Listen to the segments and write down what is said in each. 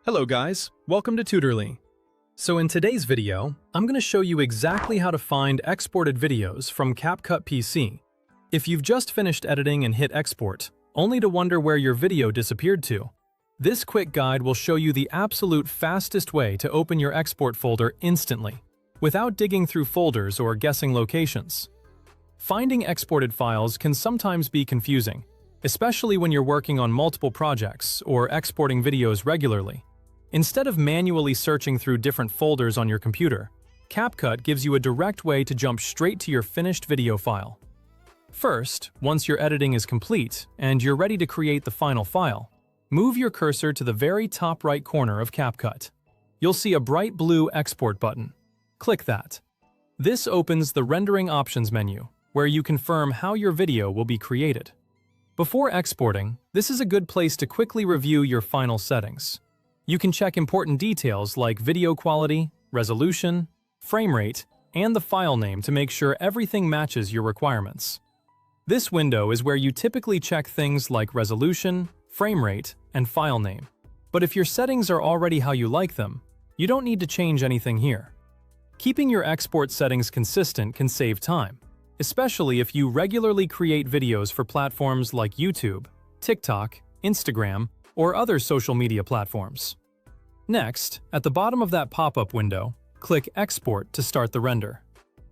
Hello guys, welcome to Tutorly. So in today's video, I'm going to show you exactly how to find exported videos from CapCut PC. If you've just finished editing and hit export, only to wonder where your video disappeared to, this quick guide will show you the absolute fastest way to open your export folder instantly, without digging through folders or guessing locations. Finding exported files can sometimes be confusing, especially when you're working on multiple projects or exporting videos regularly. Instead of manually searching through different folders on your computer, CapCut gives you a direct way to jump straight to your finished video file. First, once your editing is complete and you're ready to create the final file, move your cursor to the very top right corner of CapCut. You'll see a bright blue Export button. Click that. This opens the Rendering Options menu, where you confirm how your video will be created. Before exporting, this is a good place to quickly review your final settings. You can check important details like video quality, resolution, frame rate, and the file name to make sure everything matches your requirements. This window is where you typically check things like resolution, frame rate, and file name. But if your settings are already how you like them, you don't need to change anything here. Keeping your export settings consistent can save time, especially if you regularly create videos for platforms like YouTube, TikTok, Instagram, or other social media platforms. Next, at the bottom of that pop-up window, click Export to start the render.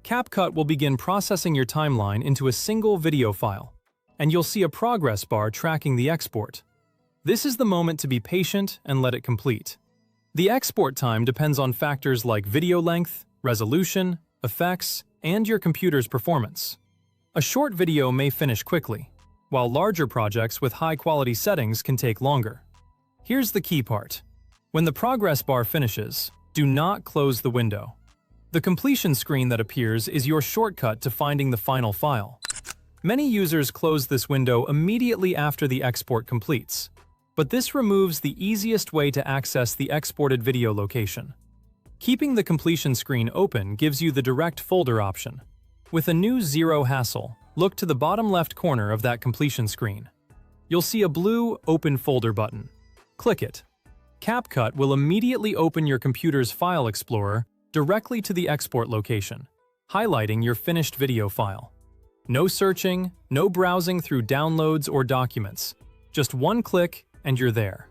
CapCut will begin processing your timeline into a single video file, and you'll see a progress bar tracking the export. This is the moment to be patient and let it complete. The export time depends on factors like video length, resolution, effects, and your computer's performance. A short video may finish quickly, while larger projects with high-quality settings can take longer. Here's the key part. When the progress bar finishes, do not close the window. The completion screen that appears is your shortcut to finding the final file. Many users close this window immediately after the export completes, but this removes the easiest way to access the exported video location. Keeping the completion screen open gives you the direct folder option. With a new zero hassle, look to the bottom left corner of that completion screen. You'll see a blue Open Folder button. Click it. CapCut will immediately open your computer's file explorer directly to the export location, highlighting your finished video file. No searching, no browsing through downloads or documents. Just one click and you're there.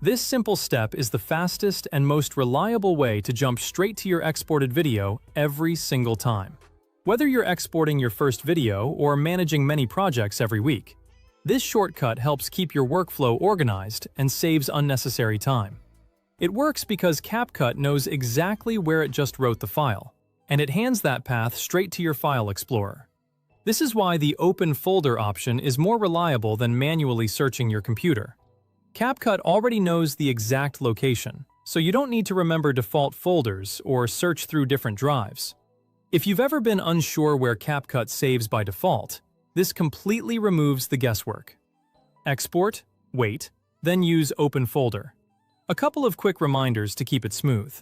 This simple step is the fastest and most reliable way to jump straight to your exported video every single time. Whether you're exporting your first video or managing many projects every week, this shortcut helps keep your workflow organized and saves unnecessary time. It works because CapCut knows exactly where it just wrote the file, and it hands that path straight to your file explorer. This is why the Open Folder option is more reliable than manually searching your computer. CapCut already knows the exact location, so you don't need to remember default folders or search through different drives. If you've ever been unsure where CapCut saves by default, this completely removes the guesswork. Export, wait, then use Open Folder. A couple of quick reminders to keep it smooth.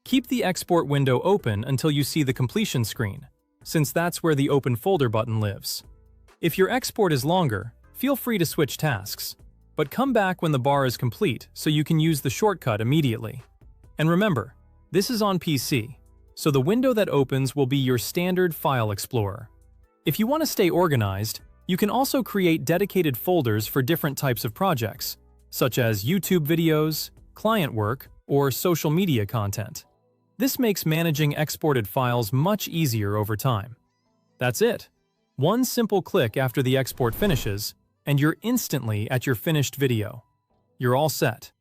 Keep the export window open until you see the completion screen, since that's where the Open Folder button lives. If your export is longer, feel free to switch tasks, but come back when the bar is complete so you can use the shortcut immediately. And remember, this is on PC, so the window that opens will be your standard file explorer. If you want to stay organized, you can also create dedicated folders for different types of projects, such as YouTube videos, client work, or social media content. This makes managing exported files much easier over time. That's it. One simple click after the export finishes, and you're instantly at your finished video. You're all set.